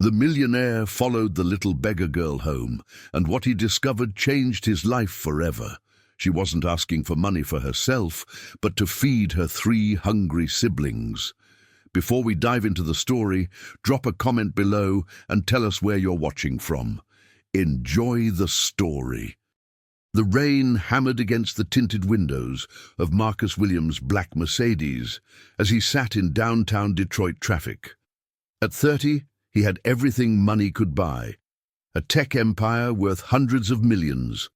The millionaire followed the little beggar girl home, and what he discovered changed his life forever. She wasn't asking for money for herself, but to feed her 3 hungry siblings. Before we dive into the story, drop a comment below and tell us where you're watching from. Enjoy the story. The rain hammered against the tinted windows of Marcus Williams' black Mercedes as he sat in downtown Detroit traffic. At 30, he had everything money could buy: a tech empire worth hundreds of millions,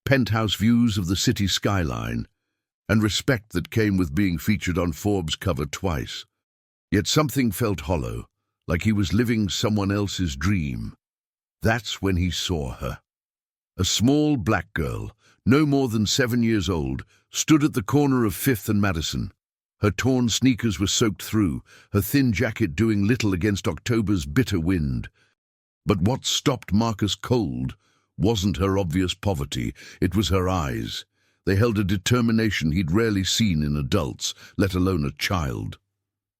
penthouse views of the city skyline, and respect that came with being featured on Forbes' cover twice. Yet something felt hollow, like he was living someone else's dream. That's when he saw her. A small black girl, no more than 7 years old, stood at the corner of 5th and Madison. Her torn sneakers were soaked through, her thin jacket doing little against October's bitter wind. But what stopped Marcus cold wasn't her obvious poverty, it was her eyes. They held a determination he'd rarely seen in adults, let alone a child.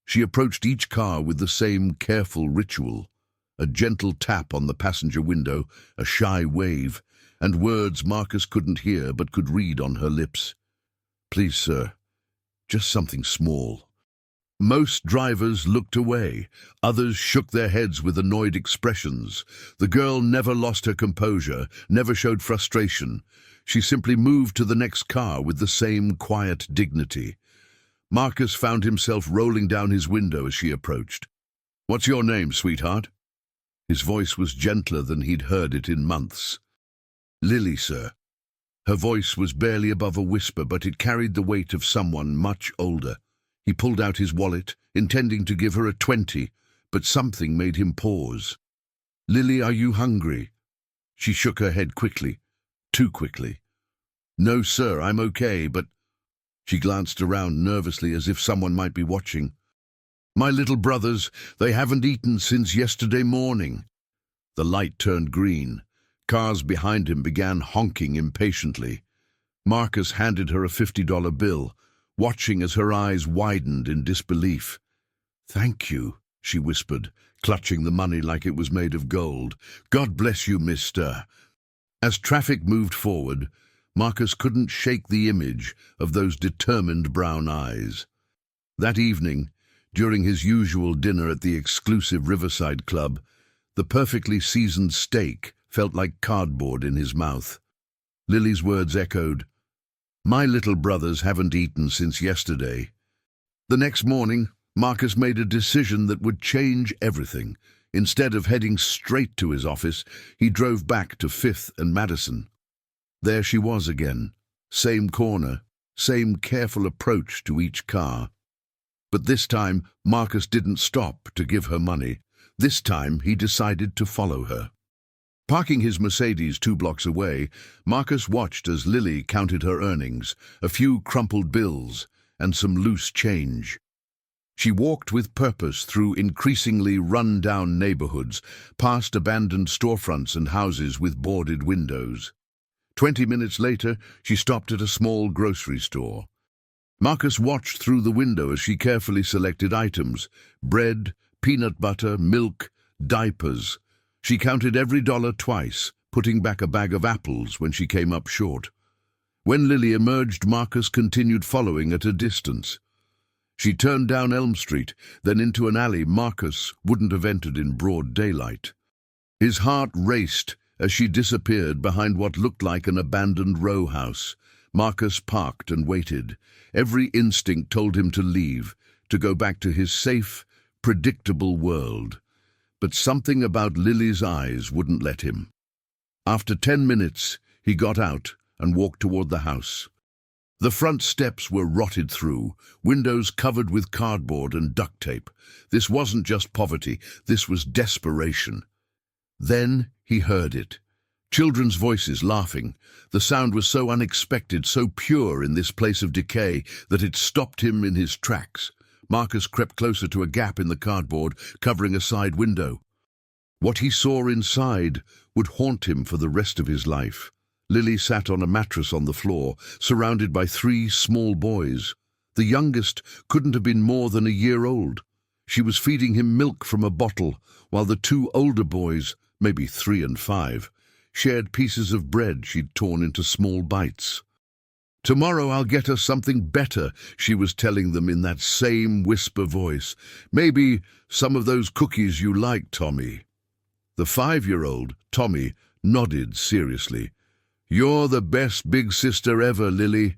She approached each car with the same careful ritual: a gentle tap on the passenger window, a shy wave, and words Marcus couldn't hear but could read on her lips. "Please, sir, just something small." Most drivers looked away. Others shook their heads with annoyed expressions. The girl never lost her composure, never showed frustration. She simply moved to the next car with the same quiet dignity. Marcus found himself rolling down his window as she approached. "What's your name, sweetheart?" His voice was gentler than he'd heard it in months. "Lily, sir." Her voice was barely above a whisper, but it carried the weight of someone much older. He pulled out his wallet, intending to give her a 20, but something made him pause. "Lily, are you hungry?" She shook her head quickly, too quickly. "No, sir, I'm okay, but—" She glanced around nervously as if someone might be watching. "My little brothers, they haven't eaten since yesterday morning." The light turned green. Cars behind him began honking impatiently. Marcus handed her a $50 bill, watching as her eyes widened in disbelief. "Thank you," she whispered, clutching the money like it was made of gold. "God bless you, mister." As traffic moved forward, Marcus couldn't shake the image of those determined brown eyes. That evening, during his usual dinner at the exclusive Riverside Club, the perfectly seasoned steak felt like cardboard in his mouth. Lily's words echoed, "My little brothers haven't eaten since yesterday." The next morning, Marcus made a decision that would change everything. Instead of heading straight to his office, he drove back to 5th and Madison. There she was again, same corner, same careful approach to each car. But this time, Marcus didn't stop to give her money. This time, he decided to follow her. Parking his Mercedes 2 blocks away, Marcus watched as Lily counted her earnings, a few crumpled bills, and some loose change. She walked with purpose through increasingly run-down neighborhoods, past abandoned storefronts and houses with boarded windows. 20 minutes later, she stopped at a small grocery store. Marcus watched through the window as she carefully selected items: bread, peanut butter, milk, diapers. She counted every dollar twice, putting back a bag of apples when she came up short. When Lily emerged, Marcus continued following at a distance. She turned down Elm Street, then into an alley Marcus wouldn't have entered in broad daylight. His heart raced as she disappeared behind what looked like an abandoned row house. Marcus parked and waited. Every instinct told him to leave, to go back to his safe, predictable world. But something about Lily's eyes wouldn't let him. After 10 minutes, he got out and walked toward the house. The front steps were rotted through, windows covered with cardboard and duct tape. This wasn't just poverty, this was desperation. Then he heard it. Children's voices laughing. The sound was so unexpected, so pure in this place of decay, that it stopped him in his tracks. Marcus crept closer to a gap in the cardboard, covering a side window. What he saw inside would haunt him for the rest of his life. Lily sat on a mattress on the floor, surrounded by 3 small boys. The youngest couldn't have been more than a year old. She was feeding him milk from a bottle, while the two older boys, maybe 3 and 5, shared pieces of bread she'd torn into small bites. "Tomorrow I'll get us something better," she was telling them in that same whisper voice. "Maybe some of those cookies you like, Tommy." The 5-year-old, Tommy, nodded seriously. "You're the best big sister ever, Lily."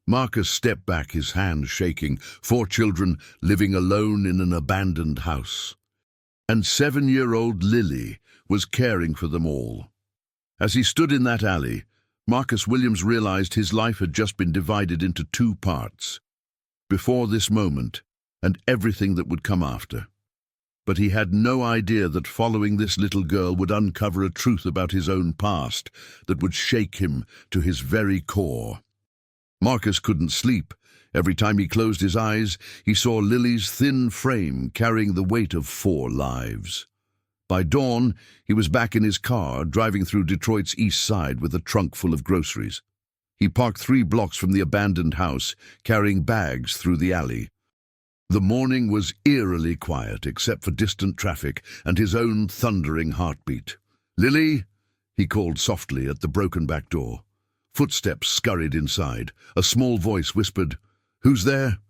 Marcus stepped back, his hands shaking. 4 children living alone in an abandoned house. And 7-year-old Lily was caring for them all. As he stood in that alley, Marcus Williams realized his life had just been divided into 2 parts. Before this moment, and everything that would come after. But he had no idea that following this little girl would uncover a truth about his own past that would shake him to his very core. Marcus couldn't sleep. Every time he closed his eyes, he saw Lily's thin frame carrying the weight of 4 lives. By dawn, he was back in his car, driving through Detroit's east side with a trunk full of groceries. He parked 3 blocks from the abandoned house, carrying bags through the alley. The morning was eerily quiet, except for distant traffic and his own thundering heartbeat. "Lily?" he called softly at the broken back door. Footsteps scurried inside. A small voice whispered, "Who's there?"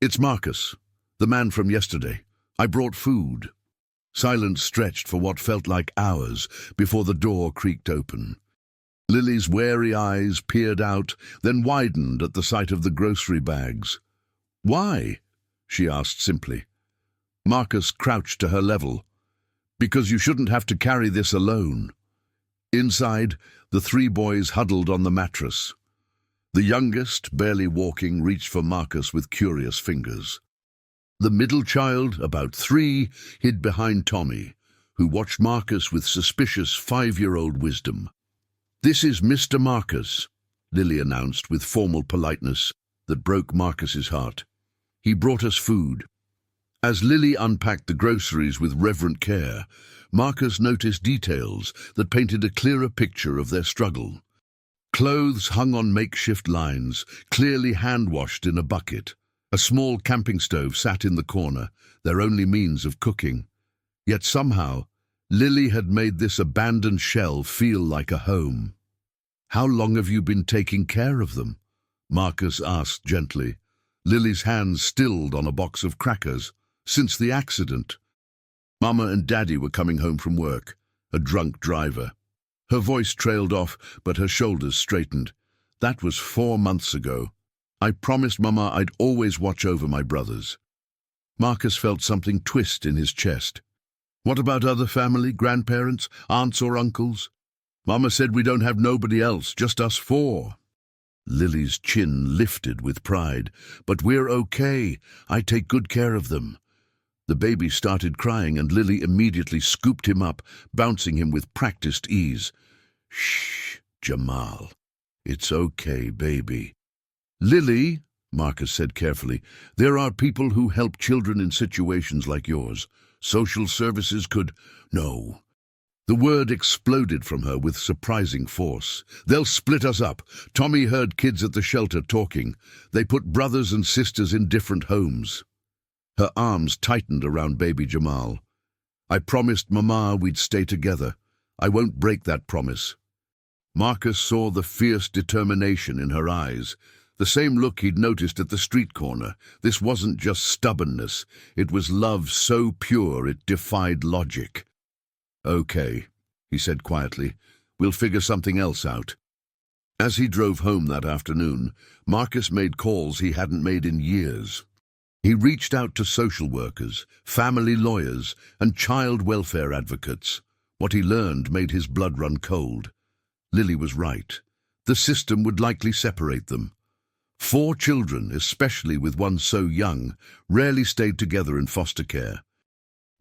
"It's Marcus, the man from yesterday. I brought food." Silence stretched for what felt like hours before the door creaked open. Lily's wary eyes peered out, then widened at the sight of the grocery bags. "Why?" she asked simply. Marcus crouched to her level. "Because you shouldn't have to carry this alone." Inside, the 3 boys huddled on the mattress. The youngest, barely walking, reached for Marcus with curious fingers. The middle child, about 3, hid behind Tommy, who watched Marcus with suspicious 5-year-old wisdom. "This is Mr. Marcus," Lily announced with formal politeness that broke Marcus's heart. "He brought us food." As Lily unpacked the groceries with reverent care, Marcus noticed details that painted a clearer picture of their struggle. Clothes hung on makeshift lines, clearly hand-washed in a bucket. A small camping stove sat in the corner, their only means of cooking. Yet somehow, Lily had made this abandoned shell feel like a home. "How long have you been taking care of them?" Marcus asked gently. Lily's hands stilled on a box of crackers. "Since the accident." Mama and Daddy were coming home from work, a drunk driver. Her voice trailed off, but her shoulders straightened. "That was 4 months ago. I promised Mama I'd always watch over my brothers." Marcus felt something twist in his chest. "What about other family, grandparents, aunts or uncles?" "Mama said we don't have nobody else, just us 4. Lily's chin lifted with pride. "But we're okay. I take good care of them." The baby started crying and Lily immediately scooped him up, bouncing him with practiced ease. "Shh, Jamal. It's okay, baby." "Lily," Marcus said carefully, "there are people who help children in situations like yours. Social services could—" "No." The word exploded from her with surprising force. "They'll split us up. Tommy heard kids at the shelter talking. They put brothers and sisters in different homes." Her arms tightened around baby Jamal. "I promised Mama we'd stay together. I won't break that promise." Marcus saw the fierce determination in her eyes, the same look he'd noticed at the street corner. This wasn't just stubbornness, it was love so pure it defied logic. "Okay," he said quietly, "we'll figure something else out." As he drove home that afternoon, Marcus made calls he hadn't made in years. He reached out to social workers, family lawyers, and child welfare advocates. What he learned made his blood run cold. Lily was right. The system would likely separate them. 4 children, especially with one so young, rarely stayed together in foster care.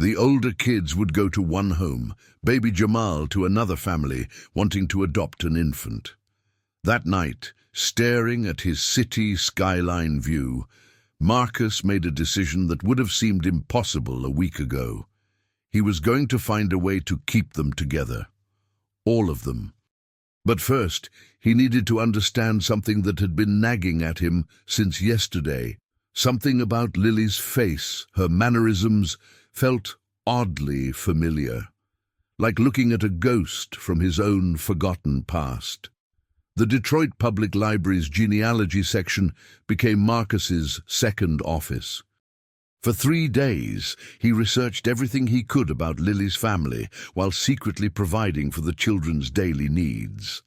The older kids would go to one home, baby Jamal to another family wanting to adopt an infant. That night, staring at his city skyline view, Marcus made a decision that would have seemed impossible a week ago. He was going to find a way to keep them together. All of them. But first, he needed to understand something that had been nagging at him since yesterday. Something about Lily's face, her mannerisms, felt oddly familiar, like looking at a ghost from his own forgotten past. The Detroit Public Library's genealogy section became Marcus's second office. For 3 days, he researched everything he could about Lily's family while secretly providing for the children's daily needs.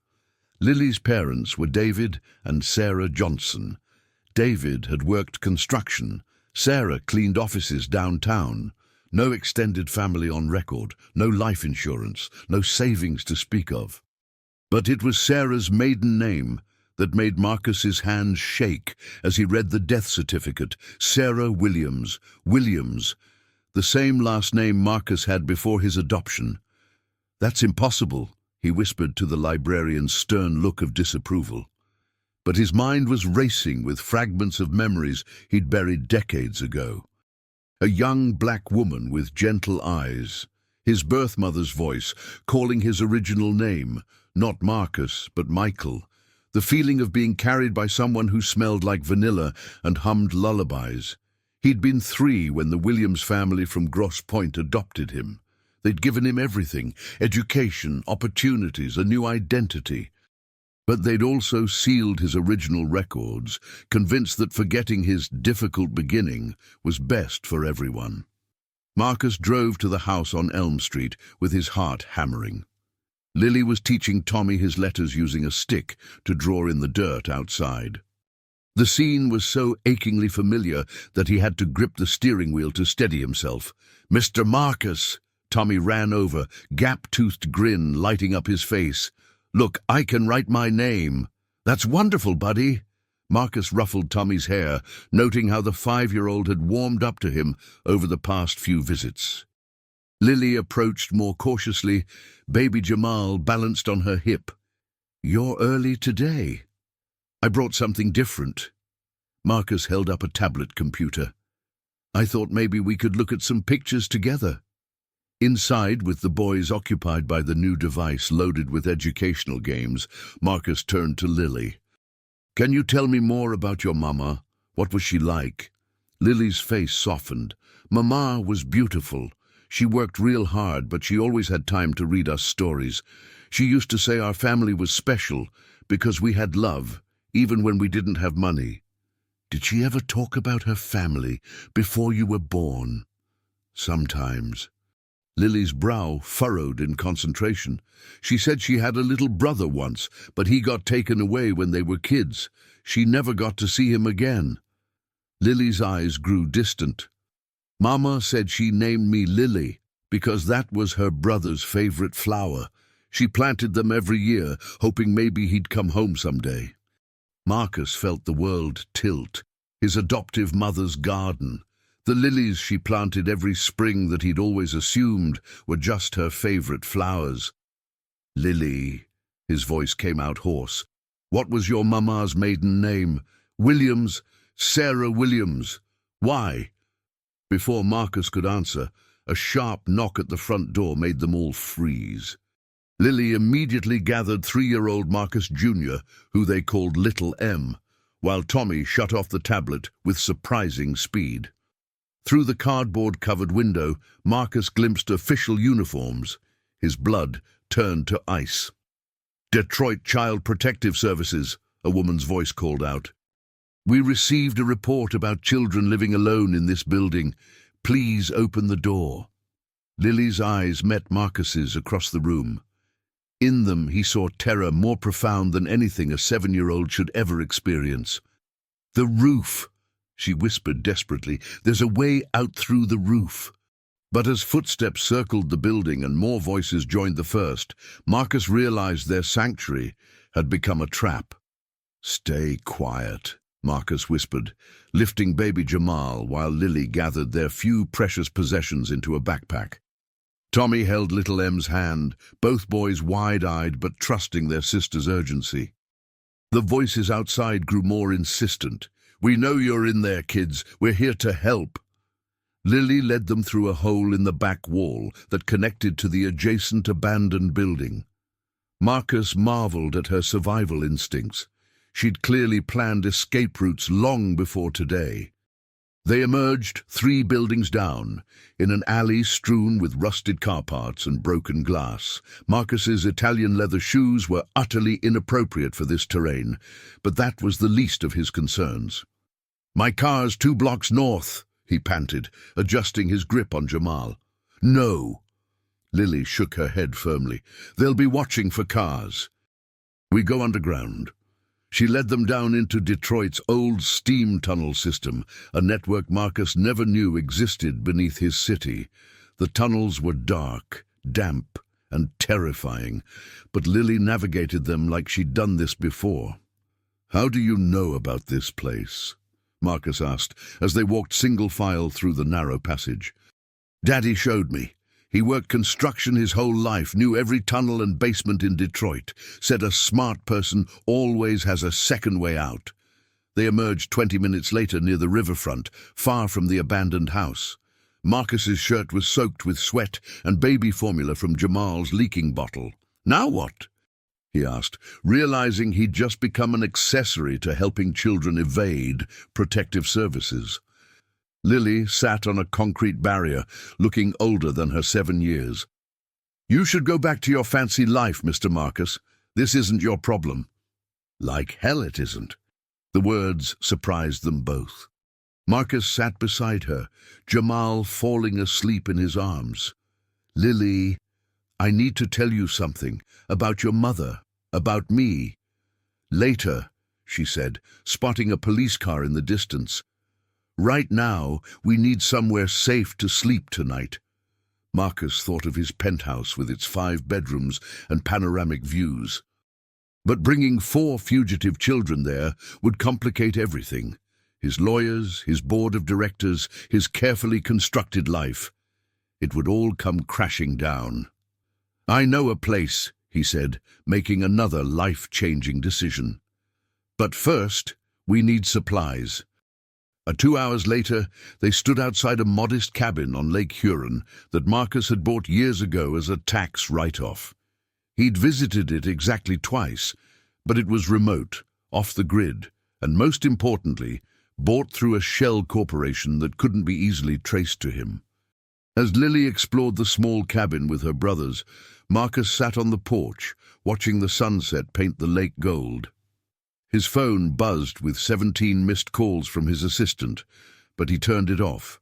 Lily's parents were David and Sarah Johnson. David had worked construction. Sarah cleaned offices downtown. No extended family on record, no life insurance, no savings to speak of. But it was Sarah's maiden name that made Marcus's hands shake as he read the death certificate. Sarah Williams. Williams, the same last name Marcus had before his adoption. "That's impossible," he whispered to the librarian's stern look of disapproval. But his mind was racing with fragments of memories he'd buried decades ago. A young black woman with gentle eyes, his birth mother's voice calling his original name, not Marcus, but Michael, the feeling of being carried by someone who smelled like vanilla and hummed lullabies. He'd been 3 when the Williams family from Grosse Pointe adopted him. They'd given him everything: education, opportunities, a new identity. But they'd also sealed his original records, convinced that forgetting his difficult beginning was best for everyone. Marcus drove to the house on Elm Street with his heart hammering. Lily was teaching Tommy his letters using a stick to draw in the dirt outside. The scene was so achingly familiar that he had to grip the steering wheel to steady himself. "Mr. Marcus!" Tommy ran over, gap-toothed grin lighting up his face. "Look, I can write my name." "That's wonderful, buddy." Marcus ruffled Tommy's hair, noting how the 5-year-old had warmed up to him over the past few visits. Lily approached more cautiously, baby Jamal balanced on her hip. "You're early today." "I brought something different." Marcus held up a tablet computer. "I thought maybe we could look at some pictures together." Inside, with the boys occupied by the new device loaded with educational games, Marcus turned to Lily. "Can you tell me more about your mama? What was she like?" Lily's face softened. "Mama was beautiful. She worked real hard, but she always had time to read us stories. She used to say our family was special because we had love, even when we didn't have money." "Did she ever talk about her family before you were born?" "Sometimes." Lily's brow furrowed in concentration. "She said she had a little brother once, but he got taken away when they were kids. She never got to see him again." Lily's eyes grew distant. "Mama said she named me Lily because that was her brother's favorite flower. She planted them every year, hoping maybe he'd come home someday." Marcus felt the world tilt. His adoptive mother's garden. The lilies she planted every spring that he'd always assumed were just her favorite flowers. "Lily," his voice came out hoarse. "What was your mama's maiden name?" "Williams, Sarah Williams." "Why?" Before Marcus could answer, a sharp knock at the front door made them all freeze. Lily immediately gathered 3-year-old Marcus Jr., who they called Little M, while Tommy shut off the tablet with surprising speed. Through the cardboard-covered window, Marcus glimpsed official uniforms. His blood turned to ice. "Detroit Child Protective Services," a woman's voice called out. "We received a report about children living alone in this building. Please open the door." Lily's eyes met Marcus's across the room. In them he saw terror more profound than anything a 7-year-old should ever experience. "The roof," she whispered desperately. "There's a way out through the roof." But as footsteps circled the building and more voices joined the first, Marcus realized their sanctuary had become a trap. "Stay quiet," Marcus whispered, lifting baby Jamal while Lily gathered their few precious possessions into a backpack. Tommy held Little M's hand, both boys wide-eyed but trusting their sister's urgency. The voices outside grew more insistent. "We know you're in there, kids. We're here to help." Lily led them through a hole in the back wall that connected to the adjacent abandoned building. Marcus marveled at her survival instincts. She'd clearly planned escape routes long before today. They emerged 3 buildings down, in an alley strewn with rusted car parts and broken glass. Marcus's Italian leather shoes were utterly inappropriate for this terrain, but that was the least of his concerns. "My car's 2 blocks north," he panted, adjusting his grip on Jamal. "No." Lily shook her head firmly. "They'll be watching for cars." "We go underground." She led them down into Detroit's old steam tunnel system, a network Marcus never knew existed beneath his city. The tunnels were dark, damp, and terrifying, but Lily navigated them like she'd done this before. "How do you know about this place?" Marcus asked, as they walked single file through the narrow passage. "Daddy showed me. He worked construction his whole life, knew every tunnel and basement in Detroit, said a smart person always has a second way out." They emerged 20 minutes later near the riverfront, far from the abandoned house. Marcus's shirt was soaked with sweat and baby formula from Jamal's leaking bottle. "Now what?" he asked, realizing he'd just become an accessory to helping children evade protective services. Lily sat on a concrete barrier, looking older than her 7 years. "You should go back to your fancy life, Mr. Marcus. This isn't your problem." "Like hell it isn't." The words surprised them both. Marcus sat beside her, Jamal falling asleep in his arms. "Lily, I need to tell you something about your mother, about me." "Later," she said, spotting a police car in the distance. "Right now, we need somewhere safe to sleep tonight." Marcus thought of his penthouse with its 5 bedrooms and panoramic views. But bringing 4 fugitive children there would complicate everything. His lawyers, his board of directors, his carefully constructed life. It would all come crashing down. "I know a place," he said, making another life-changing decision. "But first, we need supplies." 2 hours later, they stood outside a modest cabin on Lake Huron that Marcus had bought years ago as a tax write-off. He'd visited it exactly twice, but it was remote, off the grid, and most importantly, bought through a shell corporation that couldn't be easily traced to him. As Lily explored the small cabin with her brothers, Marcus sat on the porch, watching the sunset paint the lake gold. His phone buzzed with 17 missed calls from his assistant, but he turned it off.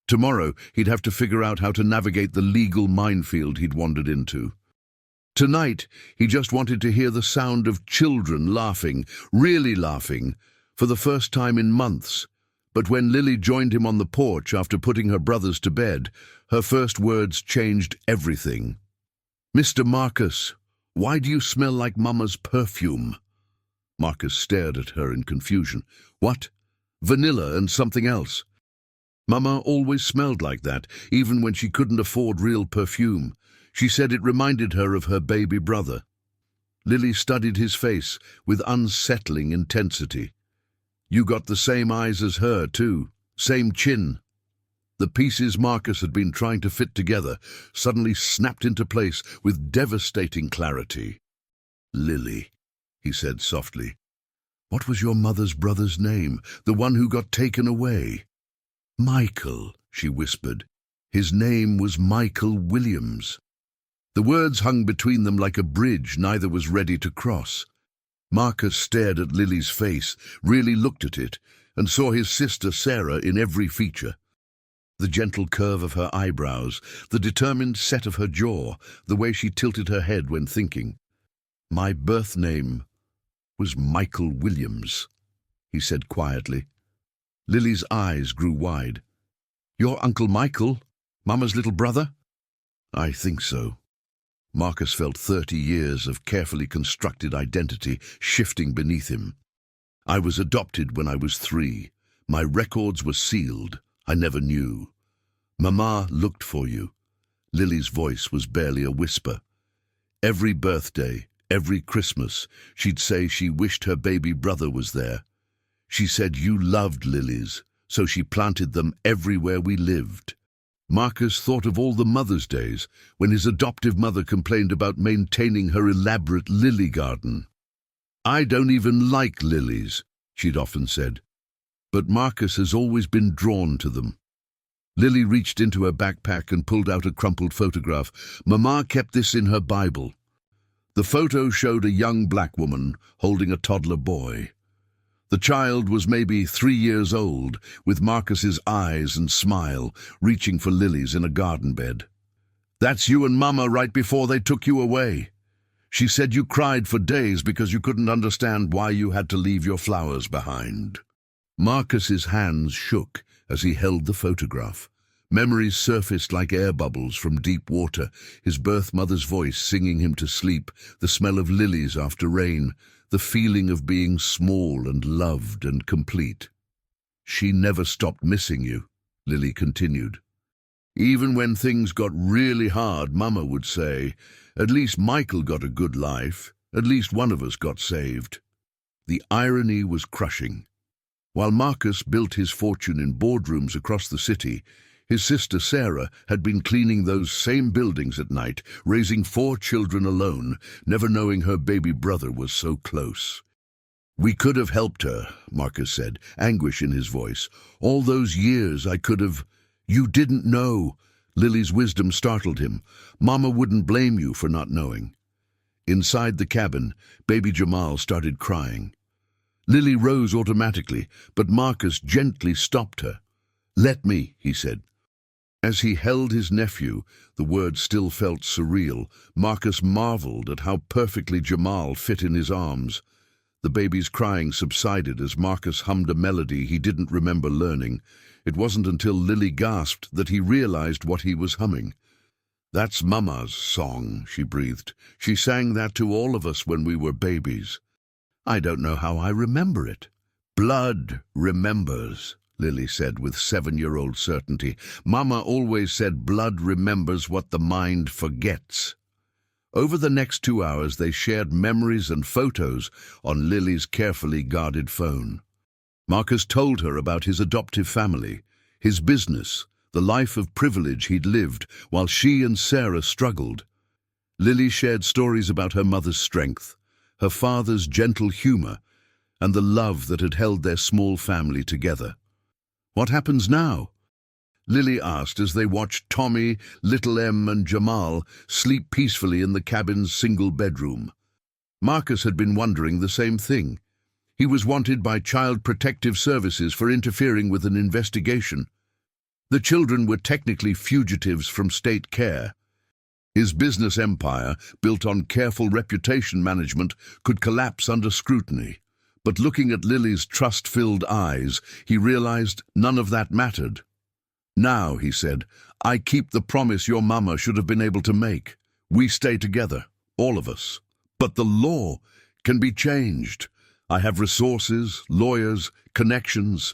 Tomorrow, he'd have to figure out how to navigate the legal minefield he'd wandered into. Tonight, he just wanted to hear the sound of children laughing, really laughing, for the first time in months. But when Lily joined him on the porch after putting her brothers to bed, her first words changed everything. "Mr. Marcus, why do you smell like Mama's perfume?" Marcus stared at her in confusion. "What? Vanilla and something else?" "Mama always smelled like that, even when she couldn't afford real perfume. She said it reminded her of her baby brother." Lily studied his face with unsettling intensity. "You got the same eyes as her, too. Same chin." The pieces Marcus had been trying to fit together suddenly snapped into place with devastating clarity. "Lily," he said softly, "what was your mother's brother's name, the one who got taken away?" "Michael," she whispered. "His name was Michael Williams." The words hung between them like a bridge neither was ready to cross. Marcus stared at Lily's face, really looked at it, and saw his sister Sarah in every feature. The gentle curve of her eyebrows, the determined set of her jaw, the way she tilted her head when thinking. "My birth name was Michael Williams," he said quietly. Lily's eyes grew wide. "Your Uncle Michael? Mama's little brother?" "I think so." Marcus felt 30 years of carefully constructed identity shifting beneath him. "I was adopted when I was 3. My records were sealed. I never knew. Mama looked for you." Lily's voice was barely a whisper. "Every birthday, every Christmas, she'd say she wished her baby brother was there. She said you loved lilies, so she planted them everywhere we lived." Marcus thought of all the Mother's Days when his adoptive mother complained about maintaining her elaborate lily garden. "I don't even like lilies," she'd often said. but Marcus has always been drawn to them. Lily reached into her backpack and pulled out a crumpled photograph. Mama kept this in her Bible. The photo showed a young black woman holding a toddler boy. The child was maybe 3 years old, with Marcus's eyes and smile reaching for lilies in a garden bed. "That's you and Mama right before they took you away. She said you cried for days because you couldn't understand why you had to leave your flowers behind." Marcus's hands shook as he held the photograph. Memories surfaced like air bubbles from deep water, his birth mother's voice singing him to sleep, the smell of lilies after rain, the feeling of being small and loved and complete. "She never stopped missing you," Lily continued. "Even when things got really hard, Mama would say, 'At least Michael got a good life. At least one of us got saved.'" The irony was crushing. While Marcus built his fortune in boardrooms across the city, his sister Sarah had been cleaning those same buildings at night, raising 4 children alone, never knowing her baby brother was so close. "We could have helped her," Marcus said, anguish in his voice. "All those years I could have—" "You didn't know." Lily's wisdom startled him. "Mama wouldn't blame you for not knowing." Inside the cabin, baby Jamal started crying. Lily rose automatically, but Marcus gently stopped her. "Let me," he said. As he held his nephew, the words still felt surreal. Marcus marveled at how perfectly Jamal fit in his arms. The baby's crying subsided as Marcus hummed a melody he didn't remember learning. It wasn't until Lily gasped that he realized what he was humming. "That's Mama's song," she breathed. "She sang that to all of us when we were babies. I don't know how I remember it." "Blood remembers," Lily said with 7-year-old certainty. "Mama always said blood remembers what the mind forgets." Over the next 2 hours they shared memories and photos on Lily's carefully guarded phone. Marcus told her about his adoptive family, his business, the life of privilege he'd lived while she and Sarah struggled. Lily shared stories about her mother's strength, her father's gentle humor, and the love that had held their small family together. "What happens now?" Lily asked as they watched Tommy, Little Em, and Jamal sleep peacefully in the cabin's single bedroom. Marcus had been wondering the same thing. He was wanted by Child Protective Services for interfering with an investigation. The children were technically fugitives from state care. His business empire, built on careful reputation management, could collapse under scrutiny. But looking at Lily's trust-filled eyes, he realized none of that mattered. "Now," he said, "I keep the promise your mama should have been able to make. We stay together, all of us. But the law can be changed. I have resources, lawyers, connections."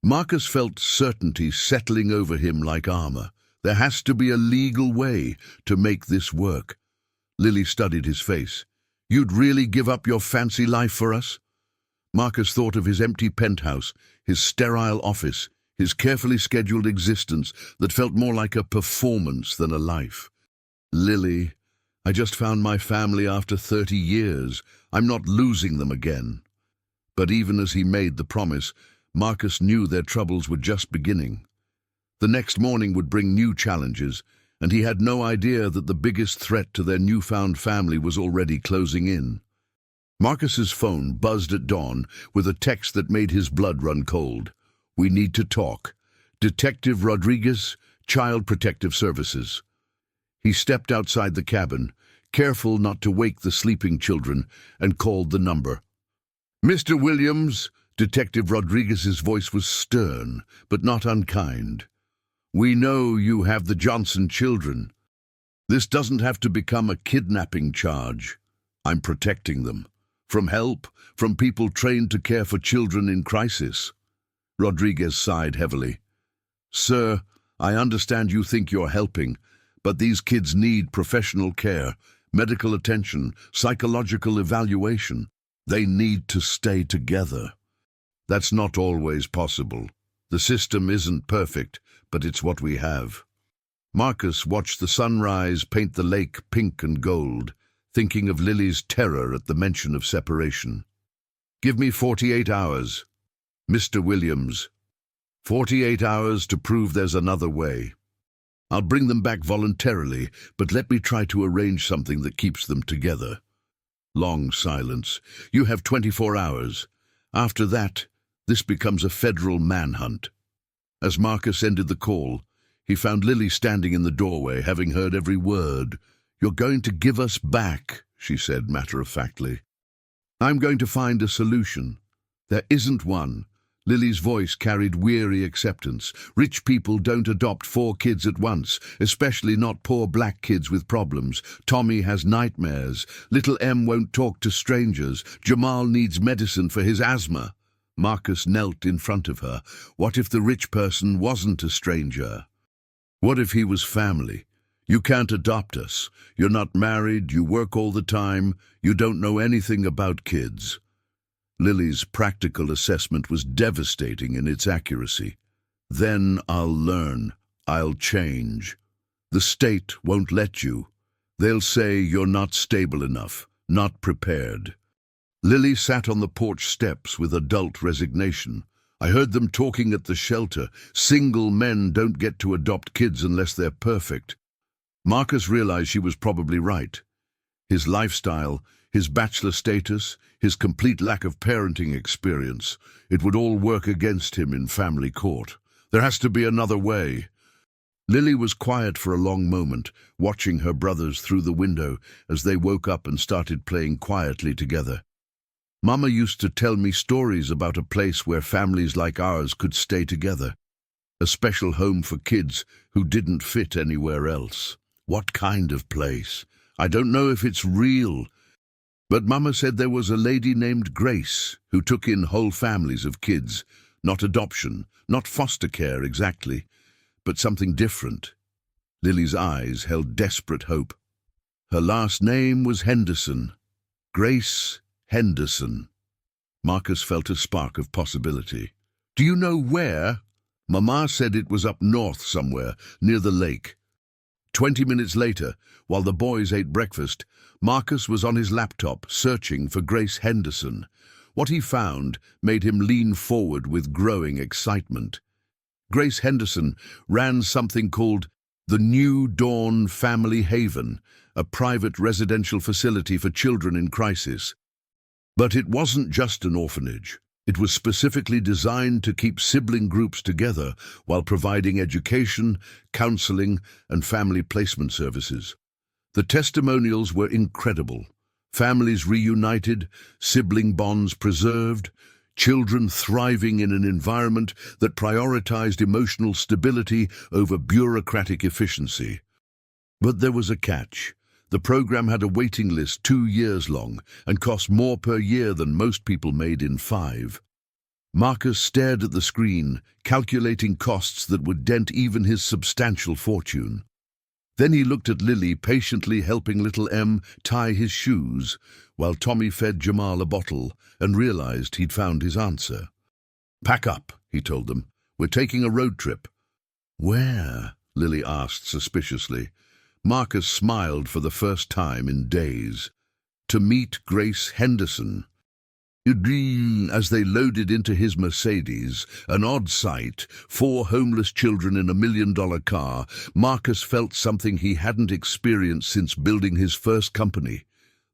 Marcus felt certainty settling over him like armor. There has to be a legal way to make this work. Lily studied his face. "You'd really give up your fancy life for us?" Marcus thought of his empty penthouse, his sterile office, his carefully scheduled existence that felt more like a performance than a life. "Lily, I just found my family after 30 years. I'm not losing them again." But even as he made the promise, Marcus knew their troubles were just beginning. The next morning would bring new challenges, and he had no idea that the biggest threat to their newfound family was already closing in. Marcus's phone buzzed at dawn with a text that made his blood run cold. "We need to talk. Detective Rodriguez, Child Protective Services." He stepped outside the cabin, careful not to wake the sleeping children, and called the number. "Mr. Williams," Detective Rodriguez's voice was stern, but not unkind. "We know you have the Johnson children. This doesn't have to become a kidnapping charge. I'm protecting them. From help, from people trained to care for children in crisis." Rodriguez sighed heavily. "Sir, I understand you think you're helping, but these kids need professional care, medical attention, psychological evaluation. They need to stay together. That's not always possible. The system isn't perfect, but it's what we have." Marcus watched the sunrise paint the lake pink and gold, thinking of Lily's terror at the mention of separation. "Give me 48 hours." Mr. Williams, 48 hours to prove there's another way. I'll bring them back voluntarily, but let me try to arrange something that keeps them together. Long silence. You have 24 hours. After that, this becomes a federal manhunt. As Marcus ended the call, he found Lily standing in the doorway, having heard every word. "You're going to give us back," she said matter-of-factly. "I'm going to find a solution." "There isn't one." Lily's voice carried weary acceptance. "Rich people don't adopt 4 kids at once, especially not poor black kids with problems. Tommy has nightmares. Little Em won't talk to strangers. Jamal needs medicine for his asthma." Marcus knelt in front of her. What if the rich person wasn't a stranger? What if he was family? "You can't adopt us. You're not married, you work all the time, you don't know anything about kids." Lily's practical assessment was devastating in its accuracy. "Then I'll learn. I'll change. The state won't let you. They'll say you're not stable enough, not prepared." Lily sat on the porch steps with adult resignation. "I heard them talking at the shelter. Single men don't get to adopt kids unless they're perfect." Marcus realized she was probably right. His lifestyle, his bachelor status, his complete lack of parenting experience, it would all work against him in family court. There has to be another way. Lily was quiet for a long moment, watching her brothers through the window as they woke up and started playing quietly together. "Mama used to tell me stories about a place where families like ours could stay together. A special home for kids who didn't fit anywhere else." "What kind of place? I don't know if it's real. But Mama said there was a lady named Grace who took in whole families of kids. Not adoption, not foster care exactly, but something different." Lily's eyes held desperate hope. "Her last name was Henderson. Grace Henderson." Marcus felt a spark of possibility. "Do you know where?" "Mama said it was up north somewhere, near the lake." 20 minutes later, while the boys ate breakfast, Marcus was on his laptop searching for Grace Henderson. What he found made him lean forward with growing excitement. Grace Henderson ran something called the New Dawn Family Haven, a private residential facility for children in crisis. But it wasn't just an orphanage. It was specifically designed to keep sibling groups together while providing education, counseling, and family placement services. The testimonials were incredible. Families reunited, sibling bonds preserved, children thriving in an environment that prioritized emotional stability over bureaucratic efficiency. But there was a catch. The program had a waiting list 2 years long and cost more per year than most people made in 5. Marcus stared at the screen, calculating costs that would dent even his substantial fortune. Then he looked at Lily patiently helping little Em tie his shoes, while Tommy fed Jamal a bottle, and realized he'd found his answer. "Pack up," he told them. "We're taking a road trip." "Where?" Lily asked suspiciously. Marcus smiled for the first time in days. "To meet Grace Henderson." As they loaded into his Mercedes, an odd sight, 4 homeless children in a $1 million car, Marcus felt something he hadn't experienced since building his first company.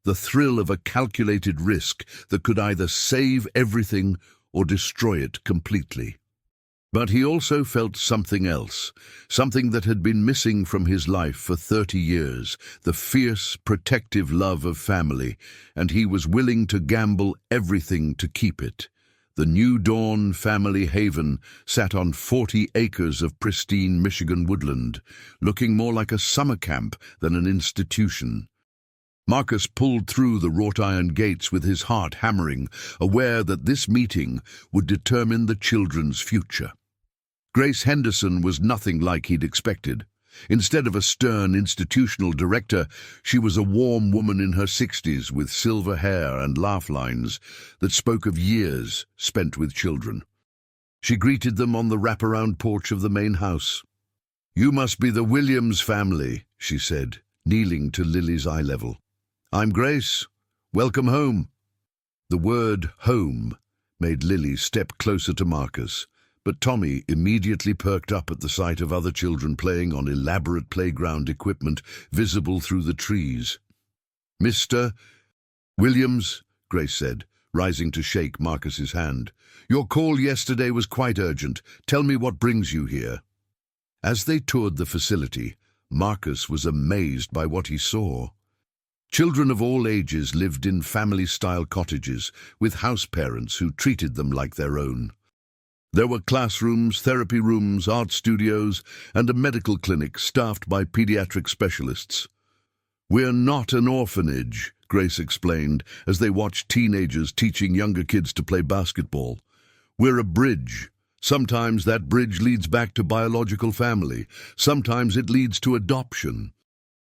The thrill of a calculated risk that could either save everything or destroy it completely. But he also felt something else, something that had been missing from his life for 30 years, the fierce, protective love of family, and he was willing to gamble everything to keep it. The New Dawn Family Haven sat on 40 acres of pristine Michigan woodland, looking more like a summer camp than an institution. Marcus pulled through the wrought iron gates with his heart hammering, aware that this meeting would determine the children's future. Grace Henderson was nothing like he'd expected. Instead of a stern institutional director, she was a warm woman in her 60s with silver hair and laugh lines that spoke of years spent with children. She greeted them on the wraparound porch of the main house. "You must be the Williams family," she said, kneeling to Lily's eye level. "I'm Grace. Welcome home." The word home made Lily step closer to Marcus, but Tommy immediately perked up at the sight of other children playing on elaborate playground equipment visible through the trees. "Mr. Williams," Grace said, rising to shake Marcus's hand. "Your call yesterday was quite urgent. Tell me what brings you here." As they toured the facility, Marcus was amazed by what he saw. Children of all ages lived in family-style cottages with house parents who treated them like their own. There were classrooms, therapy rooms, art studios, and a medical clinic staffed by pediatric specialists. "We're not an orphanage," Grace explained as they watched teenagers teaching younger kids to play basketball. "We're a bridge. Sometimes that bridge leads back to biological family. Sometimes it leads to adoption.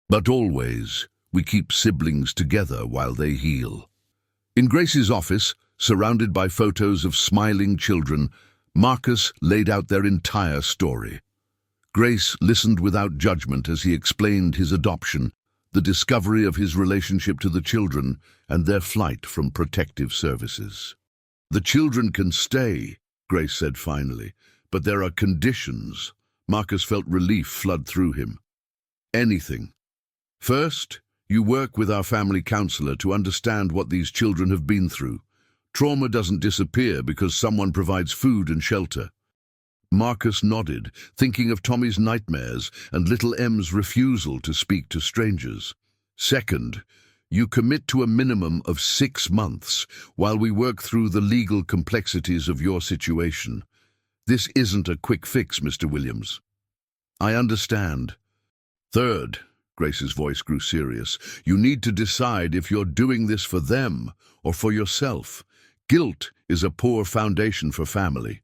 But always, we keep siblings together while they heal." In Grace's office, surrounded by photos of smiling children, Marcus laid out their entire story. Grace listened without judgment as he explained his adoption, the discovery of his relationship to the children, and their flight from protective services. "The children can stay," Grace said finally, "but there are conditions." Marcus felt relief flood through him. "Anything. First, you work with our family counselor to understand what these children have been through. Trauma doesn't disappear because someone provides food and shelter." Marcus nodded, thinking of Tommy's nightmares and little M's refusal to speak to strangers. "Second, you commit to a minimum of 6 months while we work through the legal complexities of your situation. This isn't a quick fix, Mr. Williams." "I understand." "Third," Grace's voice grew serious, "you need to decide if you're doing this for them or for yourself. Guilt is a poor foundation for family."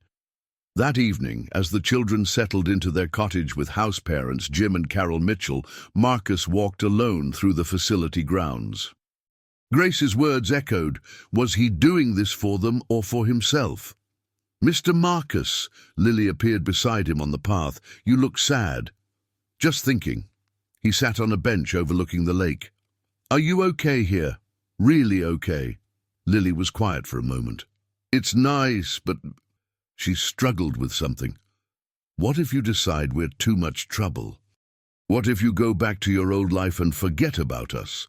That evening, as the children settled into their cottage with house parents Jim and Carol Mitchell, Marcus walked alone through the facility grounds. Grace's words echoed. Was he doing this for them or for himself? "Mr. Marcus," Lily appeared beside him on the path, "you look sad." "Just thinking." He sat on a bench overlooking the lake. "Are you okay here? Really okay?" Lily was quiet for a moment. "It's nice, but..." She struggled with something. "What if you decide we're too much trouble? What if you go back to your old life and forget about us?"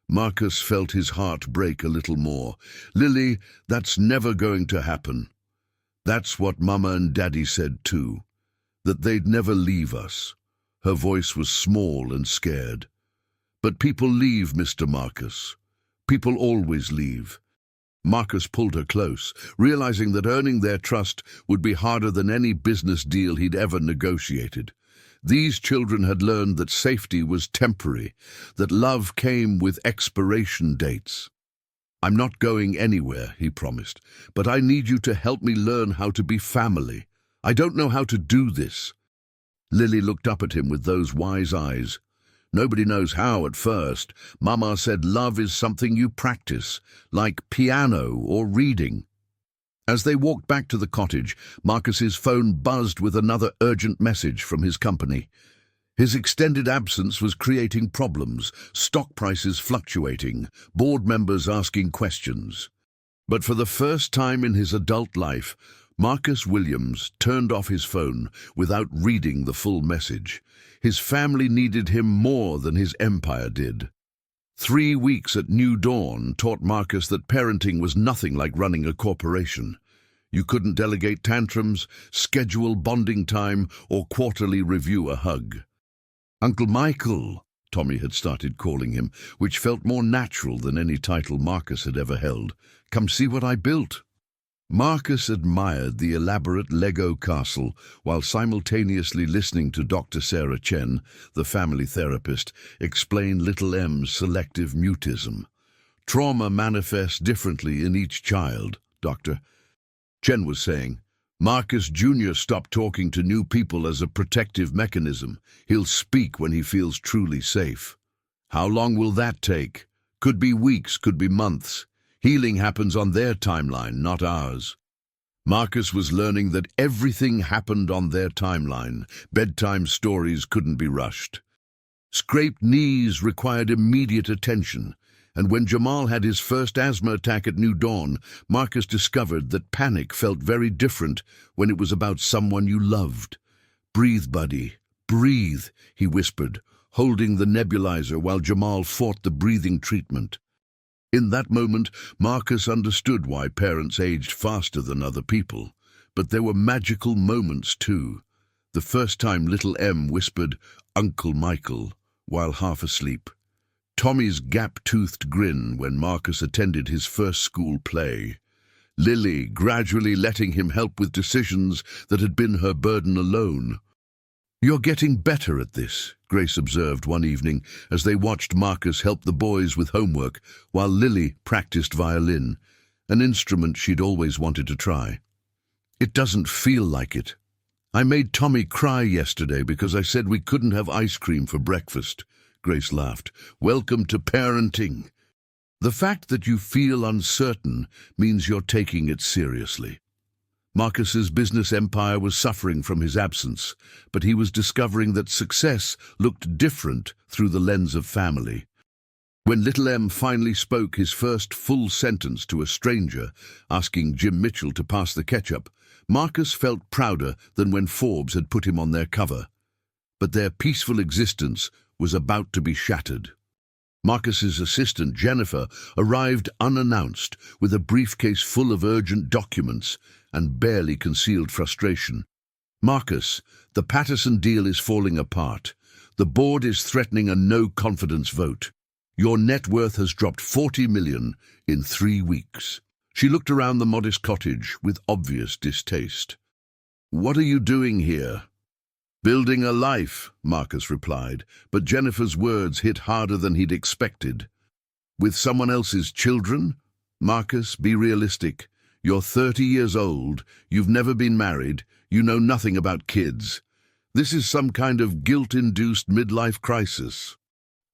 Marcus felt his heart break a little more. "Lily, that's never going to happen. That's what Mama and Daddy said too, that they'd never leave us." Her voice was small and scared. "But people leave, Mr. Marcus. People always leave." Marcus pulled her close, realizing that earning their trust would be harder than any business deal he'd ever negotiated. These children had learned that safety was temporary, that love came with expiration dates. "I'm not going anywhere," he promised, "but I need you to help me learn how to be family. I don't know how to do this." Lily looked up at him with those wise eyes. "Nobody knows how at first. Mama said love is something you practice, like piano or reading." As they walked back to the cottage, Marcus's phone buzzed with another urgent message from his company. His extended absence was creating problems, stock prices fluctuating, board members asking questions. But for the first time in his adult life, Marcus Williams turned off his phone without reading the full message. His family needed him more than his empire did. 3 weeks at New Dawn taught Marcus that parenting was nothing like running a corporation. You couldn't delegate tantrums, schedule bonding time, or quarterly review a hug. "Uncle Michael," Tommy had started calling him, which felt more natural than any title Marcus had ever held. "Come see what I built." Marcus admired the elaborate Lego castle while simultaneously listening to Dr. Sarah Chen, the family therapist, explain little M's selective mutism. "Trauma manifests differently in each child, Doctor," Chen was saying. "Marcus Jr. stopped talking to new people as a protective mechanism. He'll speak when he feels truly safe." "How long will that take?" "Could be weeks, could be months. Healing happens on their timeline, not ours." Marcus was learning that everything happened on their timeline. Bedtime stories couldn't be rushed. Scraped knees required immediate attention. And when Jamal had his first asthma attack at New Dawn, Marcus discovered that panic felt very different when it was about someone you loved. "Breathe, buddy, breathe," he whispered, holding the nebulizer while Jamal fought the breathing treatment. In that moment, Marcus understood why parents aged faster than other people. But there were magical moments too. The first time little Em whispered, "Uncle Michael," while half asleep. Tommy's gap-toothed grin when Marcus attended his first school play. Lily gradually letting him help with decisions that had been her burden alone. "You're getting better at this," Grace observed one evening as they watched Marcus help the boys with homework while Lily practiced violin, an instrument she'd always wanted to try. "It doesn't feel like it. I made Tommy cry yesterday because I said we couldn't have ice cream for breakfast," Grace laughed. "Welcome to parenting. The fact that you feel uncertain means you're taking it seriously." Marcus's business empire was suffering from his absence, but he was discovering that success looked different through the lens of family. When little Em finally spoke his first full sentence to a stranger, asking Jim Mitchell to pass the ketchup, Marcus felt prouder than when Forbes had put him on their cover. But their peaceful existence was about to be shattered. Marcus's assistant, Jennifer, arrived unannounced with a briefcase full of urgent documents and barely concealed frustration. "Marcus, the Patterson deal is falling apart. The board is threatening a no-confidence vote. Your net worth has dropped 40 million in 3 weeks. She looked around the modest cottage with obvious distaste. "What are you doing here?" "Building a life," Marcus replied, but Jennifer's words hit harder than he'd expected. "With someone else's children? Marcus, be realistic. You're 30 years old, you've never been married, you know nothing about kids. This is some kind of guilt-induced midlife crisis."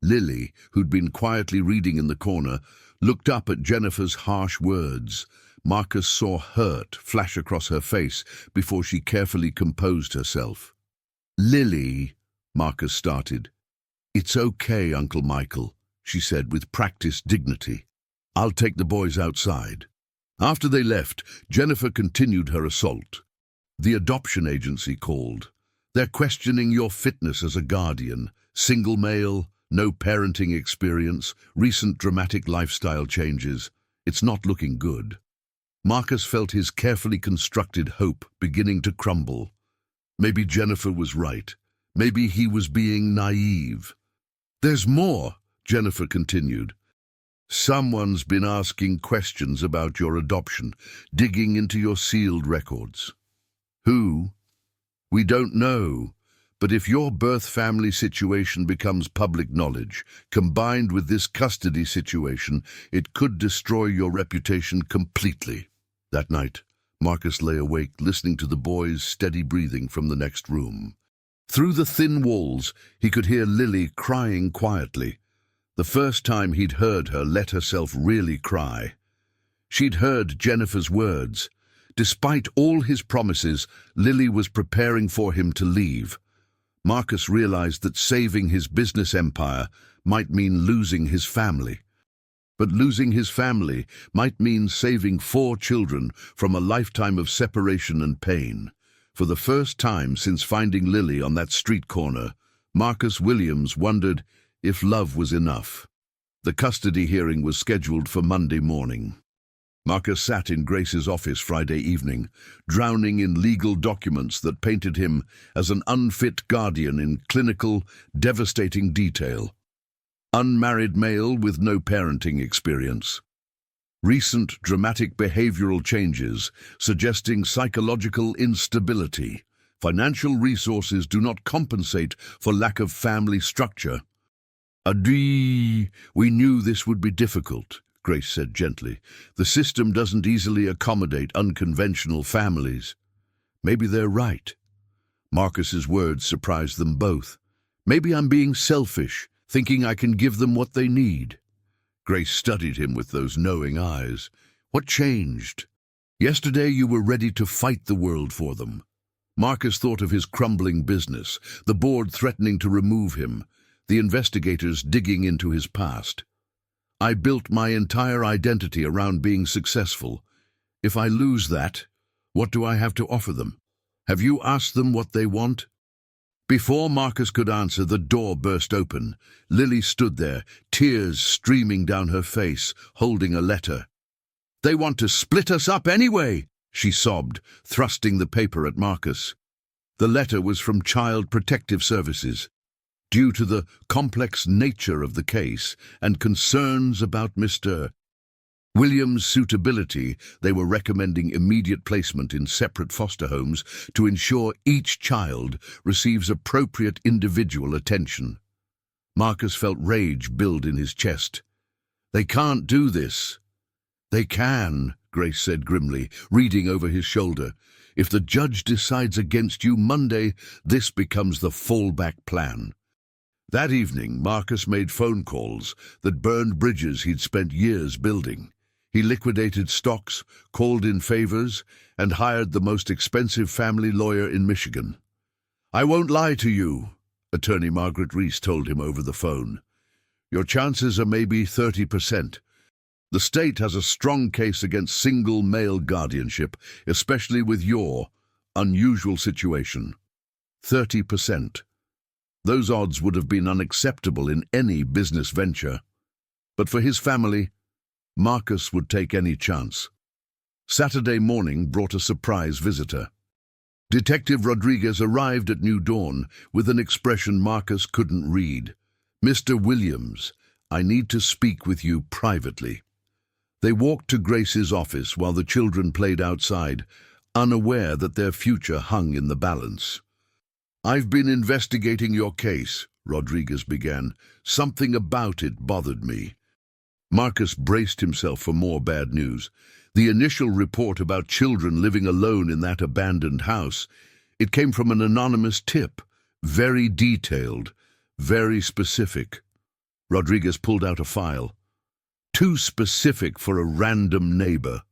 Lily, who'd been quietly reading in the corner, looked up at Jennifer's harsh words. Marcus saw hurt flash across her face before she carefully composed herself. "Lily," Marcus started. "It's okay, Uncle Michael," she said with practiced dignity. "I'll take the boys outside." After they left, Jennifer continued her assault. "The adoption agency called. They're questioning your fitness as a guardian. Single male, no parenting experience, recent dramatic lifestyle changes. It's not looking good." Marcus felt his carefully constructed hope beginning to crumble. Maybe Jennifer was right. Maybe he was being naive. "There's more," Jennifer continued. "Someone's been asking questions about your adoption, digging into your sealed records." "Who?" "We don't know. But if your birth family situation becomes public knowledge, combined with this custody situation, it could destroy your reputation completely." That night, Marcus lay awake, listening to the boys' steady breathing from the next room. Through the thin walls, he could hear Lily crying quietly. The first time he'd heard her let herself really cry. She'd heard Jennifer's words. Despite all his promises, Lily was preparing for him to leave. Marcus realized that saving his business empire might mean losing his family. But losing his family might mean saving 4 children from a lifetime of separation and pain. For the first time since finding Lily on that street corner, Marcus Williams wondered if love was enough. The custody hearing was scheduled for Monday morning. Marcus sat in Grace's office Friday evening, drowning in legal documents that painted him as an unfit guardian in clinical, devastating detail. Unmarried male with no parenting experience. Recent dramatic behavioral changes suggesting psychological instability. Financial resources do not compensate for lack of family structure. "We knew this would be difficult," Grace said gently. "The system doesn't easily accommodate unconventional families." Maybe they're right. Marcus's words surprised them both. Maybe I'm being selfish, thinking I can give them what they need. Grace studied him with those knowing eyes. What changed? Yesterday you were ready to fight the world for them. Marcus thought of his crumbling business, the board threatening to remove him, the investigators digging into his past. I built my entire identity around being successful. If I lose that, what do I have to offer them? Have you asked them what they want?" Before Marcus could answer, the door burst open. Lily stood there, tears streaming down her face, holding a letter. "They want to split us up anyway," she sobbed, thrusting the paper at Marcus. The letter was from Child Protective Services. Due to the complex nature of the case and concerns about Mr. Williams' suitability, they were recommending immediate placement in separate foster homes to ensure each child receives appropriate individual attention. Marcus felt rage build in his chest. "They can't do this." "They can," Grace said grimly, reading over his shoulder. "If the judge decides against you Monday, this becomes the fallback plan." That evening, Marcus made phone calls that burned bridges he'd spent years building. He liquidated stocks, called in favors, and hired the most expensive family lawyer in Michigan. "I won't lie to you," attorney Margaret Reese told him over the phone. "Your chances are maybe 30%. The state has a strong case against single male guardianship, especially with your unusual situation. 30%. Those odds would have been unacceptable in any business venture. But for his family, Marcus would take any chance. Saturday morning brought a surprise visitor. Detective Rodriguez arrived at New Dawn with an expression Marcus couldn't read. "Mr. Williams, I need to speak with you privately." They walked to Grace's office while the children played outside, unaware that their future hung in the balance. "I've been investigating your case," Rodriguez began. "Something about it bothered me." Marcus braced himself for more bad news. The initial report about children living alone in that abandoned house, it came from an anonymous tip, very detailed, very specific. Rodriguez pulled out a file. "Too specific for a random neighbor."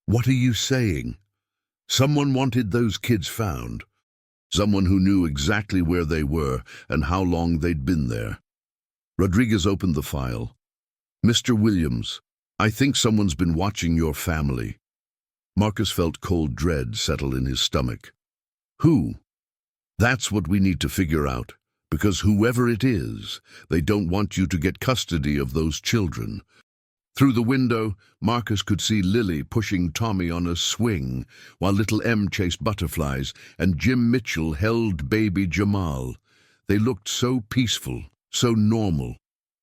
"What are you saying?" "Someone wanted those kids found. Someone who knew exactly where they were and how long they'd been there." Rodriguez opened the file. "Mr. Williams, I think someone's been watching your family." Marcus felt cold dread settle in his stomach. "Who?" "That's what we need to figure out, because whoever it is, they don't want you to get custody of those children." Through the window, Marcus could see Lily pushing Tommy on a swing, while little Em chased butterflies, and Jim Mitchell held baby Jamal. They looked so peaceful, so normal.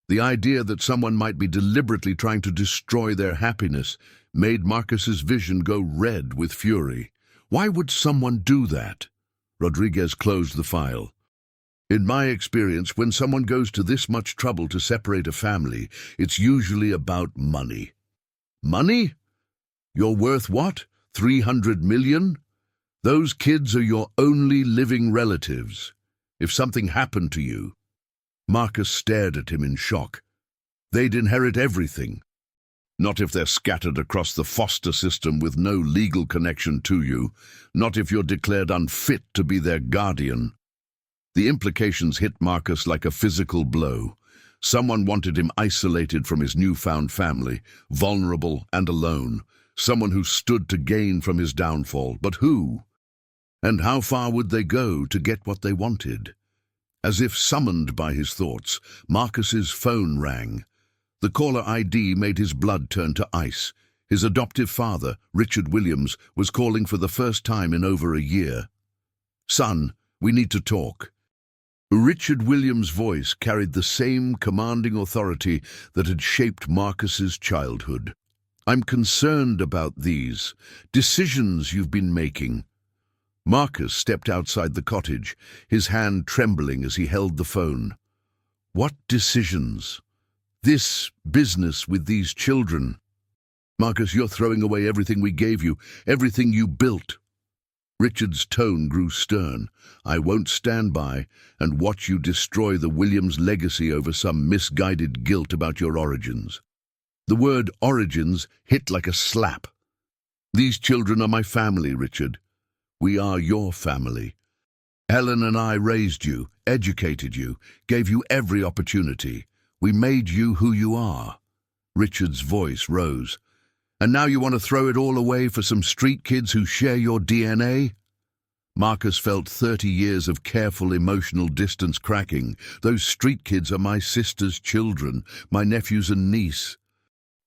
The idea that someone might be deliberately trying to destroy their happiness made Marcus's vision go red with fury. Why would someone do that? Rodriguez closed the file. "In my experience, when someone goes to this much trouble to separate a family, it's usually about money." "Money? You're worth what? 300 million? Those kids are your only living relatives. If something happened to you..." Marcus stared at him in shock. "They'd inherit everything." "Not if they're scattered across the foster system with no legal connection to you. Not if you're declared unfit to be their guardian." The implications hit Marcus like a physical blow. Someone wanted him isolated from his newfound family, vulnerable and alone. Someone who stood to gain from his downfall. But who? And how far would they go to get what they wanted? As if summoned by his thoughts, Marcus's phone rang. The caller ID made his blood turn to ice. His adoptive father, Richard Williams, was calling for the first time in over a year. "Son, we need to talk." Richard Williams' voice carried the same commanding authority that had shaped Marcus's childhood. "I'm concerned about these decisions you've been making." Marcus stepped outside the cottage, his hand trembling as he held the phone. "What decisions?" "This business with these children." "Marcus, you're throwing away everything we gave you, everything you built." Richard's tone grew stern. "I won't stand by and watch you destroy the Williams legacy over some misguided guilt about your origins." The word origins hit like a slap. "These children are my family, Richard. We are your family. Helen and I raised you, educated you, gave you every opportunity. We made you who you are. Richard's voice rose. "And now you want to throw it all away for some street kids who share your DNA?" Marcus felt 30 years of careful emotional distance cracking. "Those street kids are my sister's children, my nephews and niece."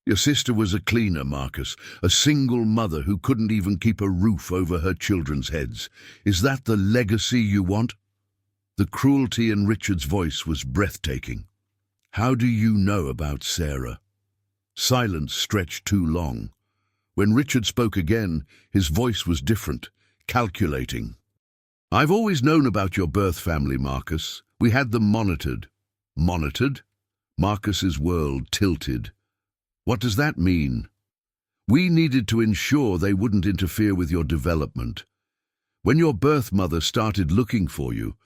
"Your sister was a cleaner, Marcus, a single mother who couldn't even keep a roof over her children's heads. Is that the legacy you want?" The cruelty in Richard's voice was breathtaking. "How do you know about Sarah?" Silence stretched too long. When Richard spoke again, his voice was different, calculating. "I've always known about your birth family, Marcus. We had them monitored." "Monitored?" Marcus's world tilted. "What does that mean?" "We needed to ensure they wouldn't interfere with your development. When your birth mother started looking for you,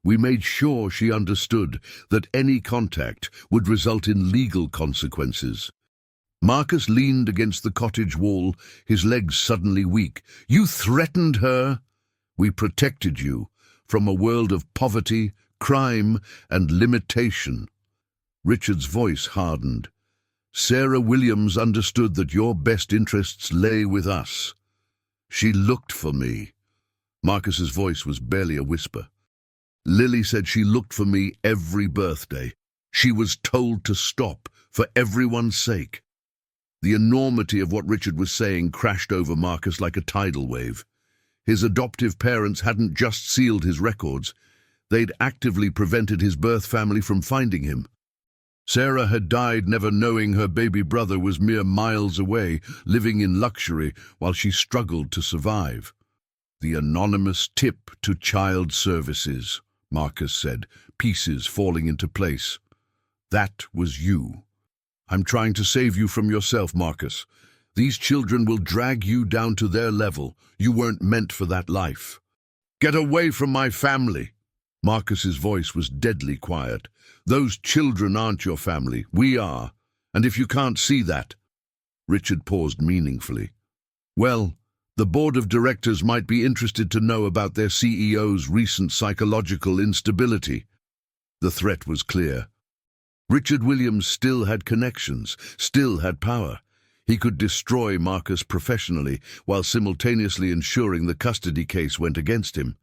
we made sure she understood that any contact would result in legal consequences." Marcus leaned against the cottage wall, his legs suddenly weak. "You threatened her?" "We protected you from a world of poverty, crime, and limitation." Richard's voice hardened. "Sarah Williams understood that your best interests lay with us. She looked for me." Marcus's voice was barely a whisper. "Lily said she looked for me every birthday. She was told to stop, for everyone's sake." The enormity of what Richard was saying crashed over Marcus like a tidal wave. His adoptive parents hadn't just sealed his records, they'd actively prevented his birth family from finding him. Sarah had died never knowing her baby brother was mere miles away, living in luxury while she struggled to survive. "The anonymous tip to child services," Marcus said, pieces falling into place. "That was you. I'm trying to save you from yourself, Marcus. These children will drag you down to their level. You weren't meant for that life." "Get away from my family!" Marcus's voice was deadly quiet. "Those children aren't your family. We are. And if you can't see that—" Richard paused meaningfully. "Well, the board of directors might be interested to know about their CEO's recent psychological instability." The threat was clear. Richard Williams still had connections, still had power. He could destroy Marcus professionally while simultaneously ensuring the custody case went against him.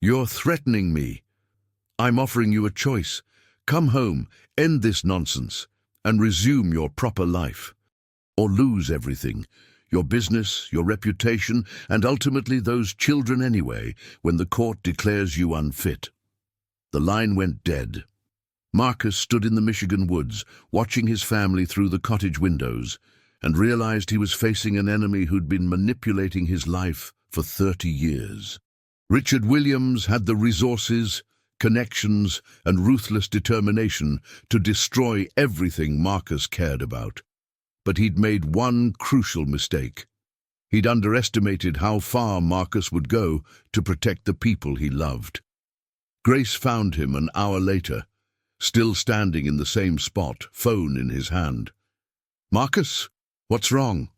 "You're threatening me. I'm offering you a choice. Come home, end this nonsense, and resume your proper life. Or lose everything, your business, your reputation, and ultimately those children anyway, when the court declares you unfit." The line went dead. Marcus stood in the Michigan woods, watching his family through the cottage windows, and realized he was facing an enemy who'd been manipulating his life for 30 years. Richard Williams had the resources, connections, and ruthless determination to destroy everything Marcus cared about. But he'd made one crucial mistake. He'd underestimated how far Marcus would go to protect the people he loved. Grace found him an hour later, still standing in the same spot, phone in his hand. "Marcus, what's wrong?"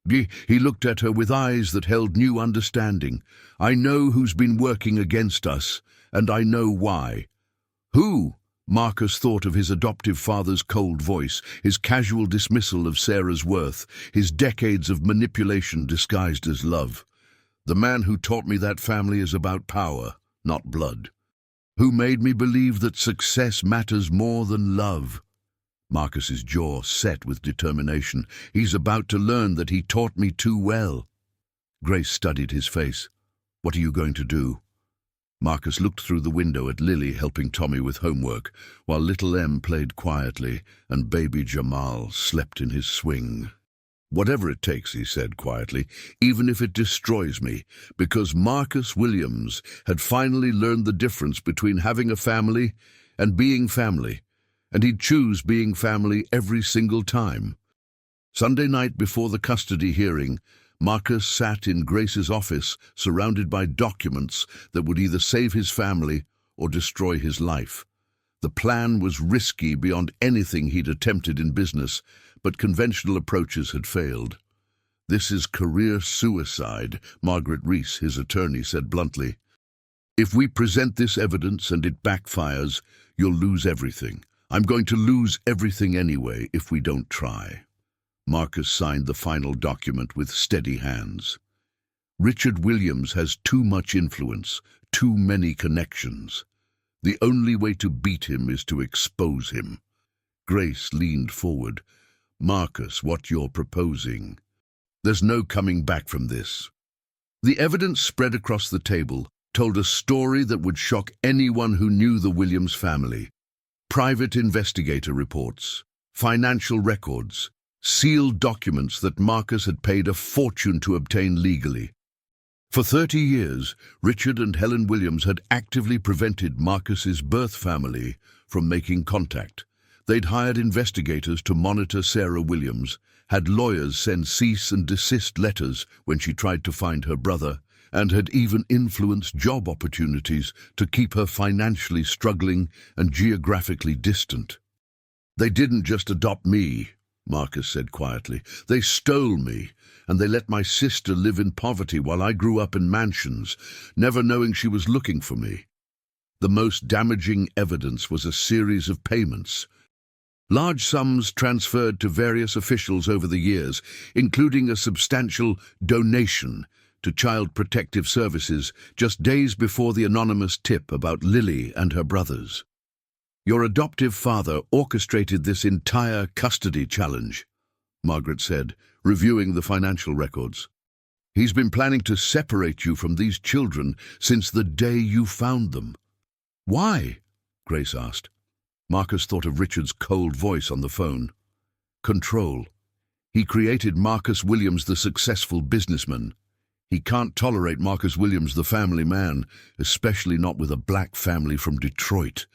He looked at her with eyes that held new understanding. "I know who's been working against us, and I know why." "Who?" Marcus thought of his adoptive father's cold voice, his casual dismissal of Sarah's worth, his decades of manipulation disguised as love. "The man who taught me that family is about power, not blood. Who made me believe that success matters more than love." Marcus's jaw set with determination. "He's about to learn that he taught me too well." Grace studied his face. "What are you going to do?" Marcus looked through the window at Lily helping Tommy with homework, while little Em played quietly and baby Jamal slept in his swing. "Whatever it takes," he said quietly, "even if it destroys me, because Marcus Williams had finally learned the difference between having a family and being family, and he'd choose being family every single time." Sunday night before the custody hearing, Marcus sat in Grace's office, surrounded by documents that would either save his family or destroy his life. The plan was risky beyond anything he'd attempted in business, but conventional approaches had failed. "This is career suicide," Margaret Reese, his attorney, said bluntly. "If we present this evidence and it backfires, you'll lose everything. I'm going to lose everything anyway if we don't try. Marcus signed the final document with steady hands. Richard Williams has too much influence, too many connections. The only way to beat him is to expose him. Grace leaned forward. Marcus, what you're proposing? There's no coming back from this. The evidence spread across the table told a story that would shock anyone who knew the Williams family. Private investigator reports, financial records, sealed documents that Marcus had paid a fortune to obtain legally. For 30 years, Richard and Helen Williams had actively prevented Marcus's birth family from making contact. They'd hired investigators to monitor Sarah Williams, had lawyers send cease and desist letters when she tried to find her brother, and had even influenced job opportunities to keep her financially struggling and geographically distant. They didn't just adopt me, Marcus said quietly. They stole me, and they let my sister live in poverty while I grew up in mansions, never knowing she was looking for me. The most damaging evidence was a series of payments. Large sums transferred to various officials over the years, including a substantial donation to Child Protective Services just days before the anonymous tip about Lily and her brothers. Your adoptive father orchestrated this entire custody challenge, Margaret said, reviewing the financial records. He's been planning to separate you from these children since the day you found them. Why? Grace asked. Marcus thought of Richard's cold voice on the phone. Control. He created Marcus Williams, the successful businessman. He can't tolerate Marcus Williams, the family man, especially not with a black family from Detroit.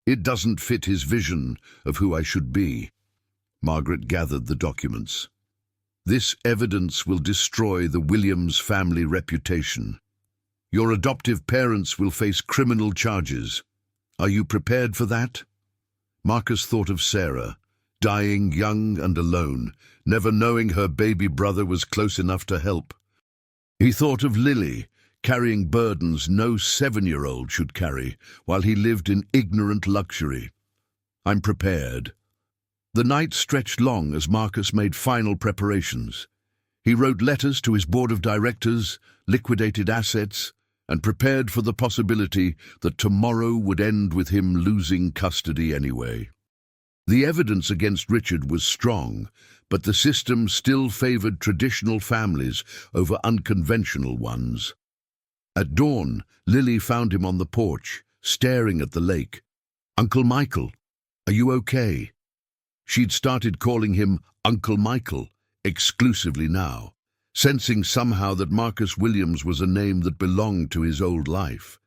It doesn't fit his vision of who I should be. Margaret gathered the documents. This evidence will destroy the Williams family reputation. Your adoptive parents will face criminal charges. Are you prepared for that? Marcus thought of Sarah, dying young and alone, never knowing her baby brother was close enough to help. He thought of Lily, carrying burdens no 7-year-old should carry, while he lived in ignorant luxury. I'm prepared. The night stretched long as Marcus made final preparations. He wrote letters to his board of directors, liquidated assets, and prepared for the possibility that tomorrow would end with him losing custody anyway. The evidence against Richard was strong, but the system still favored traditional families over unconventional ones. At dawn, Lily found him on the porch, staring at the lake. Uncle Michael, are you okay? She'd started calling him Uncle Michael, exclusively now, sensing somehow that Marcus Williams was a name that belonged to his old life.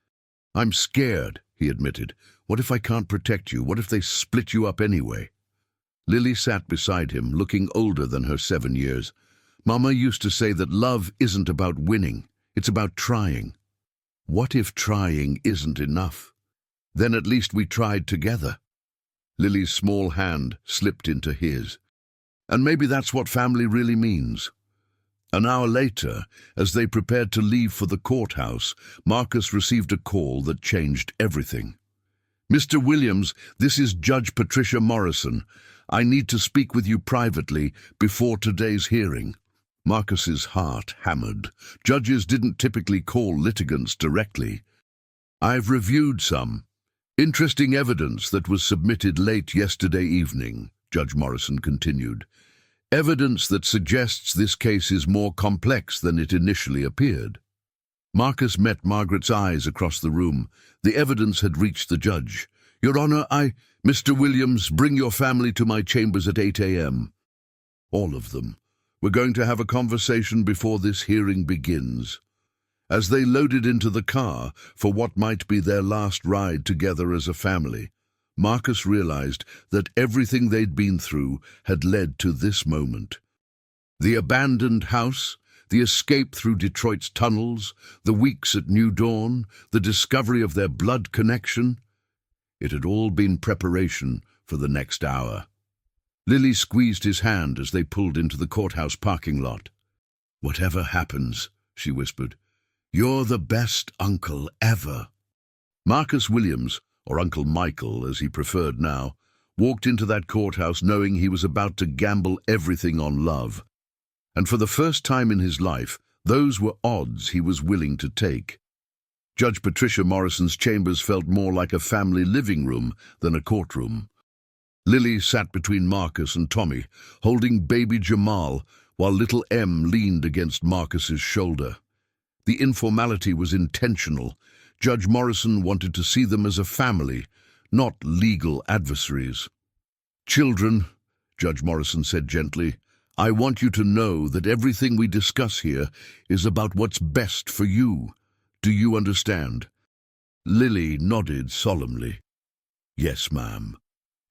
I'm scared, he admitted. What if I can't protect you? What if they split you up anyway? Lily sat beside him, looking older than her 7 years. Mama used to say that love isn't about winning, it's about trying. What if trying isn't enough? Then at least we tried together. Lily's small hand slipped into his. And maybe that's what family really means. An hour later, as they prepared to leave for the courthouse, Marcus received a call that changed everything. Mr. Williams, this is Judge Patricia Morrison. I need to speak with you privately before today's hearing. Marcus's heart hammered. Judges didn't typically call litigants directly. I've reviewed some interesting evidence that was submitted late yesterday evening, Judge Morrison continued. Evidence that suggests this case is more complex than it initially appeared. Marcus met Margaret's eyes across the room. The evidence had reached the judge. Your Honor, Mr. Williams, bring your family to my chambers at 8 a.m. All of them. We're going to have a conversation before this hearing begins. As they loaded into the car for what might be their last ride together as a family, Marcus realized that everything they'd been through had led to this moment. The abandoned house, the escape through Detroit's tunnels, the weeks at New Dawn, the discovery of their blood connection. It had all been preparation for the next hour. Lily squeezed his hand as they pulled into the courthouse parking lot. Whatever happens, she whispered, you're the best uncle ever. Marcus Williams, or Uncle Michael as he preferred now, walked into that courthouse knowing he was about to gamble everything on love. And for the first time in his life, those were odds he was willing to take. Judge Patricia Morrison's chambers felt more like a family living room than a courtroom. Lily sat between Marcus and Tommy, holding baby Jamal, while little Em leaned against Marcus's shoulder. The informality was intentional. Judge Morrison wanted to see them as a family, not legal adversaries. "Children," Judge Morrison said gently, "I want you to know that everything we discuss here is about what's best for you. Do you understand?" Lily nodded solemnly. "Yes, ma'am."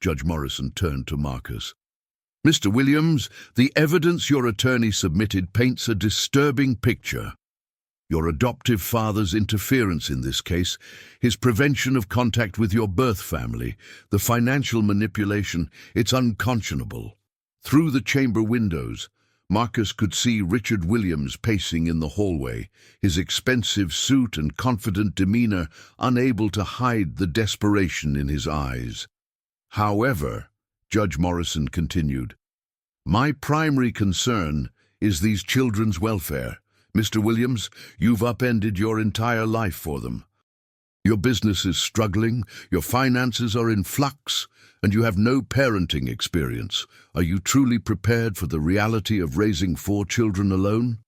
Judge Morrison turned to Marcus. "Mr. Williams, the evidence your attorney submitted paints a disturbing picture. Your adoptive father's interference in this case, his prevention of contact with your birth family, the financial manipulation, it's unconscionable." Through the chamber windows, Marcus could see Richard Williams pacing in the hallway, his expensive suit and confident demeanor unable to hide the desperation in his eyes. "However," Judge Morrison continued, "my primary concern is these children's welfare. Mr. Williams, you've upended your entire life for them. Your business is struggling, your finances are in flux, and you have no parenting experience. Are you truly prepared for the reality of raising 4 children alone?"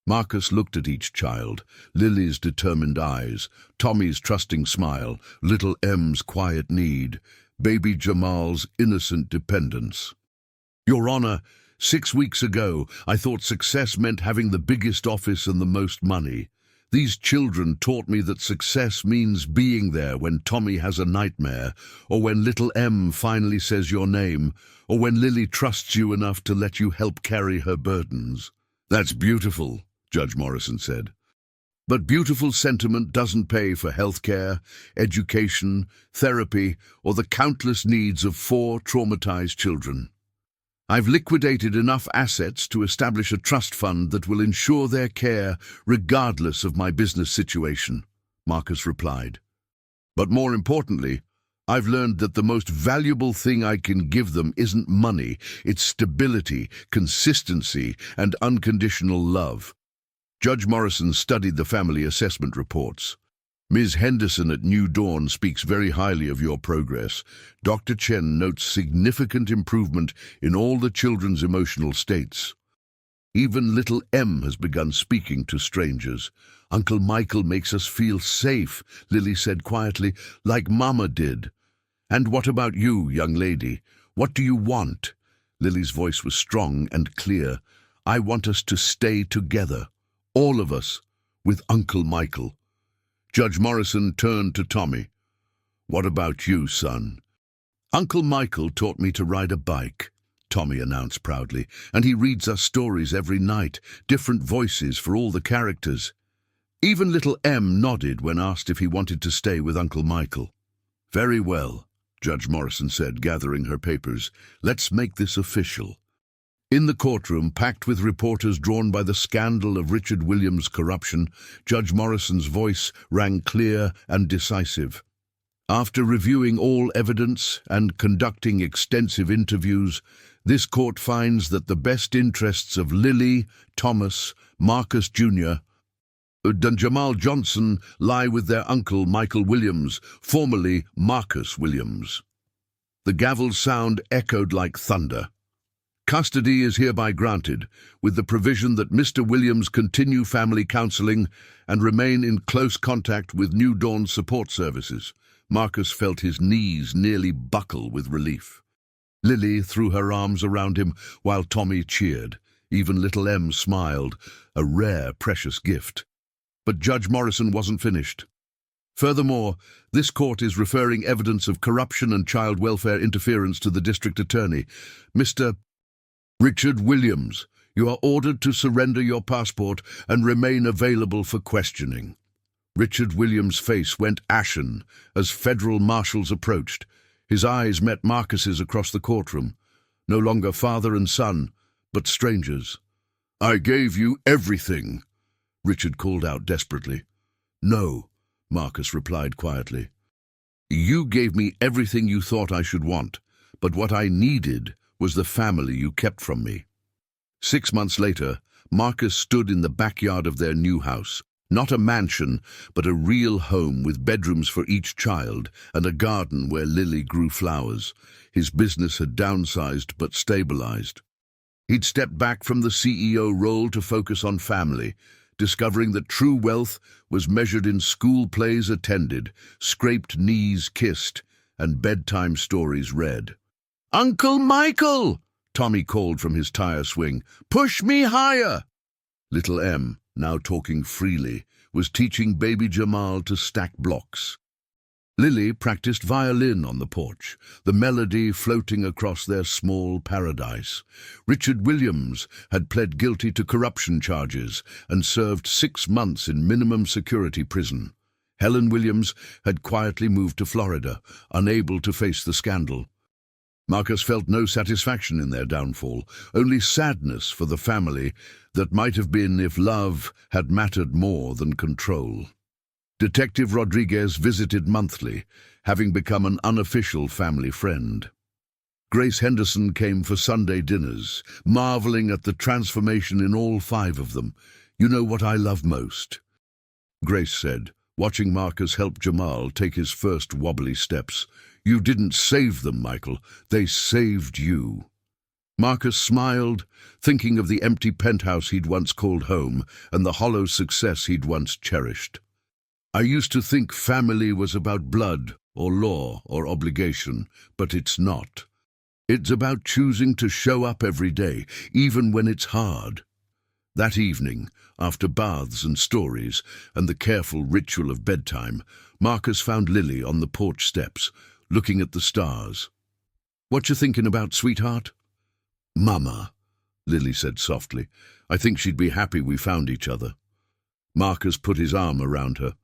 Marcus looked at each child, Lily's determined eyes, Tommy's trusting smile, little Em's quiet need, baby Jamal's innocent dependence. "Your Honor, 6 weeks ago, I thought success meant having the biggest office and the most money. These children taught me that success means being there when Tommy has a nightmare, or when little Em finally says your name, or when Lily trusts you enough to let you help carry her burdens." "That's beautiful," Judge Morrison said. "But beautiful sentiment doesn't pay for health care, education, therapy, or the countless needs of 4 traumatized children. I've liquidated enough assets to establish a trust fund that will ensure their care regardless of my business situation," Marcus replied. "But more importantly, I've learned that the most valuable thing I can give them isn't money, it's stability, consistency, and unconditional love." Judge Morrison studied the family assessment reports. "Ms. Henderson at New Dawn speaks very highly of your progress. Dr. Chen notes significant improvement in all the children's emotional states. Even little Em has begun speaking to strangers. Uncle Michael makes us feel safe," Lily said quietly, "like Mama did." "And what about you, young lady? What do you want?" Lily's voice was strong and clear. "I want us to stay together, all of us, with Uncle Michael." Judge Morrison turned to Tommy. "What about you, son?" "Uncle Michael taught me to ride a bike," Tommy announced proudly, "and he reads us stories every night, different voices for all the characters." Even little Em nodded when asked if he wanted to stay with Uncle Michael. "Very well," Judge Morrison said, gathering her papers. "Let's make this official." In the courtroom, packed with reporters drawn by the scandal of Richard Williams' corruption, Judge Morrison's voice rang clear and decisive. "After reviewing all evidence and conducting extensive interviews, this court finds that the best interests of Lily, Thomas, Marcus Jr., and Jamal Johnson lie with their uncle Michael Williams, formerly Marcus Williams." The gavel's sound echoed like thunder. "Custody is hereby granted, with the provision that Mr. Williams continue family counseling and remain in close contact with New Dawn support services." Marcus felt his knees nearly buckle with relief. Lily threw her arms around him while Tommy cheered. Even little Em smiled, a rare, precious gift. But Judge Morrison wasn't finished. Furthermore, this court is referring evidence of corruption and child welfare interference to the district attorney. Mr. Richard Williams, you are ordered to surrender your passport and remain available for questioning." Richard Williams' face went ashen as federal marshals approached. His eyes met Marcus's across the courtroom. No longer father and son, but strangers. "I gave you everything," Richard called out desperately. "No," Marcus replied quietly. "You gave me everything you thought I should want, but what I needed was the family you kept from me." 6 months later, Marcus stood in the backyard of their new house. Not a mansion, but a real home with bedrooms for each child and a garden where Lily grew flowers. His business had downsized but stabilized. He'd stepped back from the CEO role to focus on family, discovering that true wealth was measured in school plays attended, scraped knees kissed, and bedtime stories read. "Uncle Michael!" Tommy called from his tire swing. "Push me higher!" Little Em, now talking freely, was teaching baby Jamal to stack blocks. Lily practiced violin on the porch, the melody floating across their small paradise. Richard Williams had pled guilty to corruption charges and served 6 months in minimum security prison. Helen Williams had quietly moved to Florida, unable to face the scandal. Marcus felt no satisfaction in their downfall, only sadness for the family that might have been if love had mattered more than control. Detective Rodriguez visited monthly, having become an unofficial family friend. Grace Henderson came for Sunday dinners, marveling at the transformation in all 5 of them. "You know what I love most?" Grace said, watching Marcus help Jamal take his first wobbly steps. "You didn't save them, Michael. They saved you." Marcus smiled, thinking of the empty penthouse he'd once called home and the hollow success he'd once cherished. "I used to think family was about blood or law or obligation, but it's not. It's about choosing to show up every day, even when it's hard." That evening, after baths and stories and the careful ritual of bedtime, Marcus found Lily on the porch steps, looking at the stars. "What you thinking about, sweetheart?" "Mama," Lily said softly. "I think she'd be happy we found each other." Marcus put his arm around her.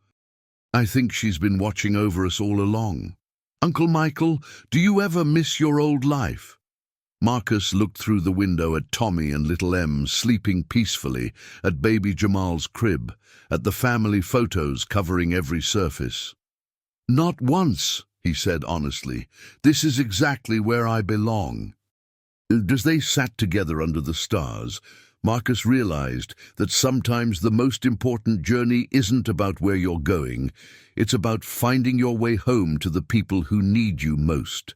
"I think she's been watching over us all along. Uncle Michael, do you ever miss your old life?" Marcus looked through the window at Tommy and little Em sleeping peacefully, at baby Jamal's crib, at the family photos covering every surface. "Not once," he said honestly. "This is exactly where I belong." As they sat together under the stars, Marcus realized that sometimes the most important journey isn't about where you're going, it's about finding your way home to the people who need you most.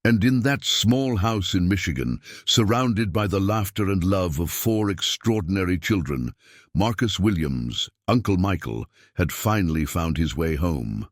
And in that small house in Michigan, surrounded by the laughter and love of 4 extraordinary children, Marcus Williams, Uncle Michael, had finally found his way home.